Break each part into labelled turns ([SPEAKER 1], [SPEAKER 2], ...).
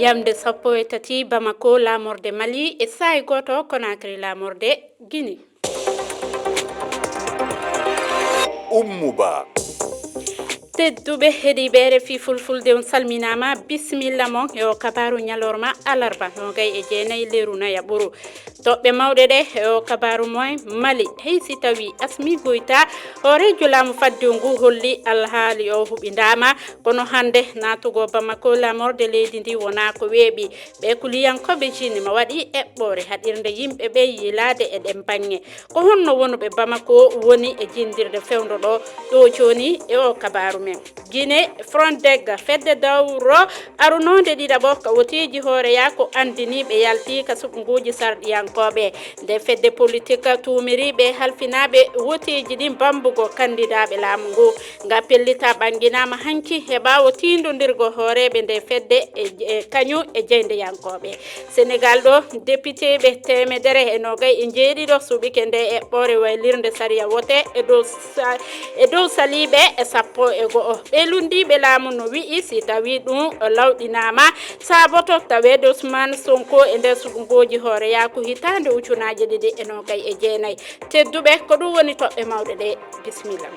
[SPEAKER 1] yamde sappo e tati Bamako lamorde Mali e sa'i goto Conakry lamorde Guinée.
[SPEAKER 2] Ummuba
[SPEAKER 1] tedduɓe heeɗiɓe fi fulfulde on salminama bisimilla mon e o kabaru ñalorma alarba nogay e jeenayi leru nayaɓuru toɓɓe mawɗe ɗe e o kabaru moy Mali heysi tawi Asmi Goïta horejo laamu fadde ngu holli alhaali o huɓidama kono hande natugo Bamako lamorde leydi ndi wona ko weeɓi ɓe kuliyankoɓe jinima waɗi eɓɓore haɗirde yimɓeɓe yilade e ɗen bange ko honno wonuɓe Bamako woni e jindirde fewdo ɗo joni e o kabaru men Guinée Fronteg fedde dawro arunode ɗiɗaɓo kawotiji hooreya ko andiniɓe yalti ka suɓuguji sarɗiyankoɓe nde fedde politique tumiriɓe halfinaɓe wotiji ɗin bambugo candidaɓe laamu ngu nga pellita ɓanginama hanki heɓawo tindodirgo hooreɓe nde fedde e kañu e jeyndeyankoɓe Sénégal ɗo député ɓe temedere e nogay e jeeɗiɗo suɓike nde eɓɓore waylirde sariya wote e dow saliɓe e sappo e go'o ɓe lundiɓe laamu no wi'i si tawi ɗum lawɗinama saboto tawede Ousmane Sonko e nder suɓugoji hooreya ko hitande ujunaje ɗiɗi e nogay e jeenayi tedduɓe ko ɗum woni toɓɓe mawɗe ɗe bisimilla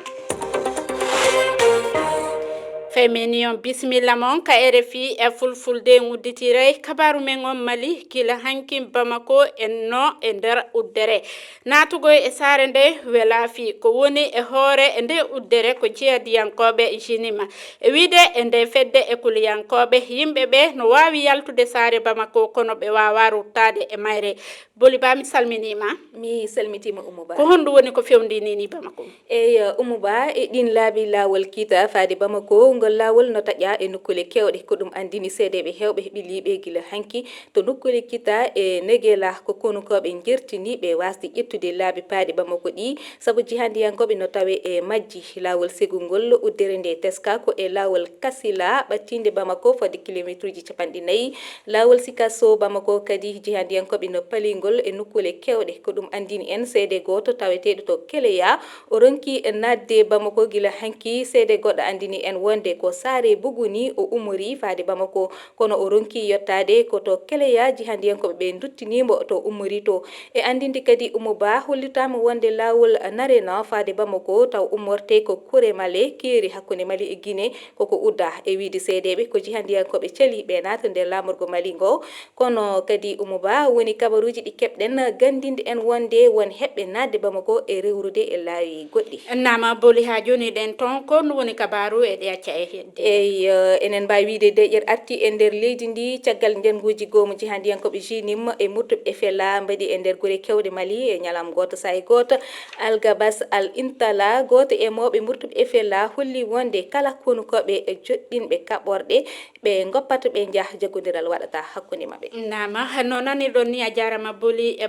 [SPEAKER 1] femeni on bisimilla mon ka RFI e fulfulde ngudditiray kabaru men on Mali kila hankin Bamako en no e nder uddere natugo e sare nde welaafi ko woni e hoore e nde uddere ko jeediyankoɓe jinima e wiide e nde fedde e kuliyankoɓe yimɓeɓe no wawi yaltude sare Bamako kono ɓe wawa ruttade e mayre Boliba mi salminima
[SPEAKER 3] mi salmitima Oumouba
[SPEAKER 1] ko honɗum woni ko fewndini ni Bamako
[SPEAKER 3] Oumouba e ɗin laabi lawol kita faade Bamako ngol lawol no taƴa e nokkule kewɗe ko ɗum andini seedeɓe hewɓe heɓiliɓe gila hanki to nokkule kita e negela ko konukoɓe jertiniɓe wasde ƴettude laabi paade Bamako ɗi saabu jihandiyankoɓe no tawe e majji lawol segugol uddere nde teska ko e lawol Kasila ɓattinde Bamako fodde kilométre uji 40 lawol Sikasso Bamako kadi jihandiyankoɓe no palingol e nokkule kewɗe ko ɗum andini en seede goto taweteɗo to Keleya o ronki nadde Bamako gila hanki seede goɗɗo andini en wonde ko saare buguni o umori faade Bamako kono o ronki yottade ko to Keleya jihandiyankoɓe ɓe duttinimo to umori to e andinde kadi Oumouba hollitama wonde lawol Narena faade Bamako taw ummorte ko Kure Male keeri hakkunde Mali e Guinée koko udda e wiide seedeɓe ko jihandiyankoɓe cali ɓe naata nder lamorgo Mali ngo kono kadi Oumouba woni kabaruji ɗi keɓɗen gandinde en wonde won heɓɓe nadde Bamako e rewrude e laawi goɗɗi
[SPEAKER 1] nama boli ha joni ɗen ton ko ɗum woni kabaru e ɗe acca e hedde
[SPEAKER 3] enen mbawi wiide deƴƴer arti e nder leydi ndi caggal ndenguji goomu jihandiyankoɓe jinim e murtuɓe fela mbaɗi e nder guure kewɗe Mali e ñalam goto sayi goto Algabas Al Intala goto e mawɓe murtuɓe fela holli wonde kala konukoɓe e joɗɗinɓe kaɓorɗe ɓe goppata ɓe jaah jaggodiral waɗata hakkunde mabɓe
[SPEAKER 1] nama no nani ɗon ni a jarama boli e